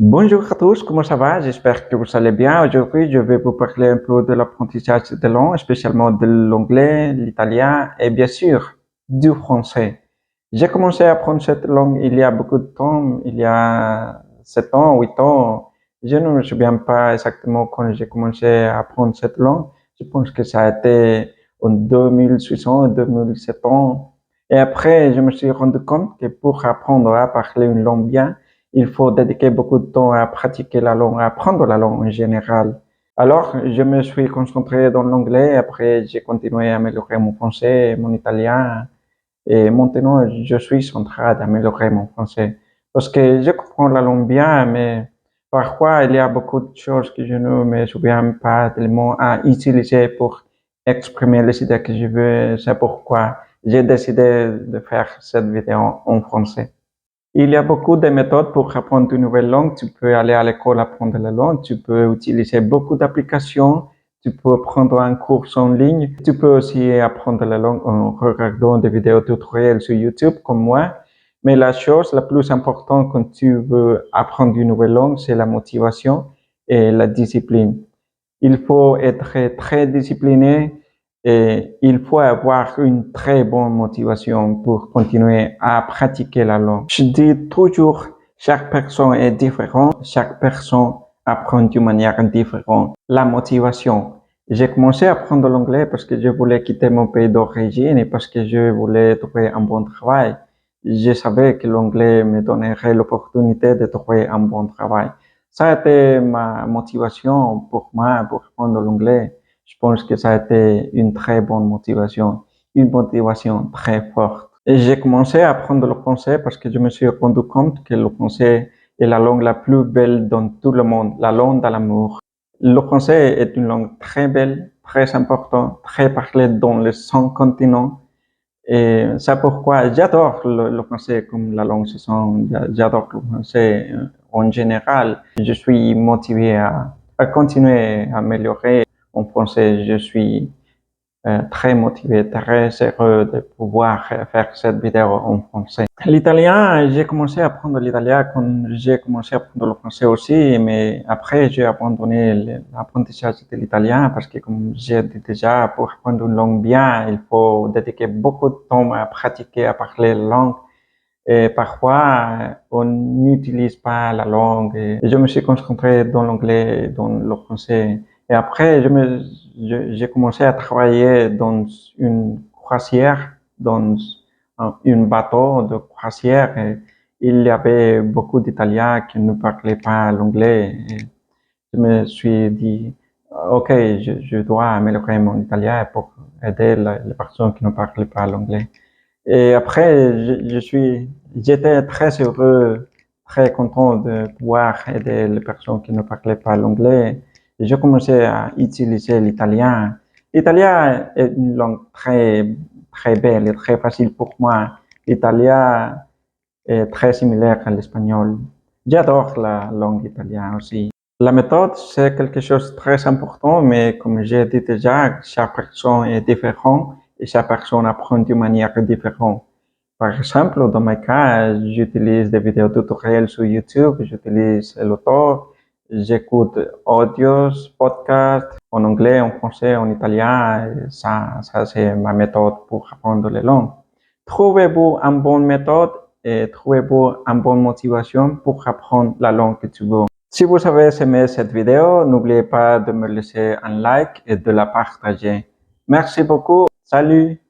Bonjour à tous, comment ça va? J'espère que vous allez bien. Aujourd'hui, je vais vous parler un peu de l'apprentissage de langue, spécialement de l'anglais, l'italien et bien sûr du français. J'ai commencé à apprendre cette langue il y a beaucoup de temps, il y a 7 ans, 8 ans. Je ne me souviens pas exactement quand j'ai commencé à apprendre cette langue. Je pense que ça a été en 2006 ans, 2007 ans. Et après, je me suis rendu compte que pour apprendre à parler une langue bien, il faut dédiquer beaucoup de temps à pratiquer la langue, à apprendre la langue en général. Alors, je me suis concentré dans l'anglais, après j'ai continué à améliorer mon français, mon italien, et maintenant je suis en train d'améliorer mon français. Parce que je comprends la langue bien, mais parfois il y a beaucoup de choses que je ne me souviens pas tellement à utiliser pour exprimer les idées que je veux. C'est pourquoi j'ai décidé de faire cette vidéo en français. Il y a beaucoup de méthodes pour apprendre une nouvelle langue. Tu peux aller à l'école apprendre la langue. Tu peux utiliser beaucoup d'applications. Tu peux prendre un cours en ligne. Tu peux aussi apprendre la langue en regardant des vidéos tutoriels sur YouTube comme moi. Mais la chose la plus importante quand tu veux apprendre une nouvelle langue, c'est la motivation et la discipline. Il faut être très discipliné et il faut avoir une très bonne motivation pour continuer à pratiquer la langue. Je dis toujours, chaque personne est différente, chaque personne apprend d'une manière différente. La motivation. J'ai commencé à apprendre l'anglais parce que je voulais quitter mon pays d'origine et parce que je voulais trouver un bon travail. Je savais que l'anglais me donnerait l'opportunité de trouver un bon travail. Ça a été ma motivation pour moi pour apprendre l'anglais. Je pense que ça a été une très bonne motivation, une motivation très forte. Et j'ai commencé à apprendre le français parce que je me suis rendu compte que le français est la langue la plus belle dans tout le monde, la langue de l'amour. Le français est une langue très belle, très importante, très parlée dans les 100 continents. Et c'est pourquoi j'adore le français comme la langue saison. J'adore le français en général. Je suis motivé à continuer à améliorer en français. Je suis très motivé, très heureux de pouvoir faire cette vidéo en français. L'italien, j'ai commencé à apprendre l'italien quand j'ai commencé à apprendre le français aussi, mais après j'ai abandonné l'apprentissage de l'italien parce que comme j'ai dit déjà, pour apprendre une langue bien, il faut dédiquer beaucoup de temps à pratiquer, à parler la langue. Et parfois, on n'utilise pas la langue. Et je me suis concentré dans l'anglais, et dans le français. Et après, j'ai commencé à travailler dans une croisière, dans un bateau de croisière. Et il y avait beaucoup d'Italiens qui ne parlaient pas l'anglais. Et je me suis dit, OK, je dois améliorer mon italien pour aider les personnes qui ne parlent pas l'anglais. Et après, j'étais très heureux, très content de pouvoir aider les personnes qui ne parlaient pas l'anglais. Et j'ai commencé à utiliser l'italien. L'italien est une langue très belle et très facile pour moi. L'italien est très similaire à l'espagnol. J'adore la langue italienne aussi. La méthode, c'est quelque chose de très important, mais comme j'ai dit déjà, chaque personne est différente et chaque personne apprend d'une manière différente. Par exemple, dans mon cas, j'utilise des vidéos tutoriels sur YouTube, j'utilise l'auteur, j'écoute audios, podcasts en anglais, en français, en italien. Ça c'est ma méthode pour apprendre les langues. Trouvez-vous une bonne méthode et trouvez-vous une bonne motivation pour apprendre la langue que tu veux. Si vous avez aimé cette vidéo, n'oubliez pas de me laisser un like et de la partager. Merci beaucoup. Salut!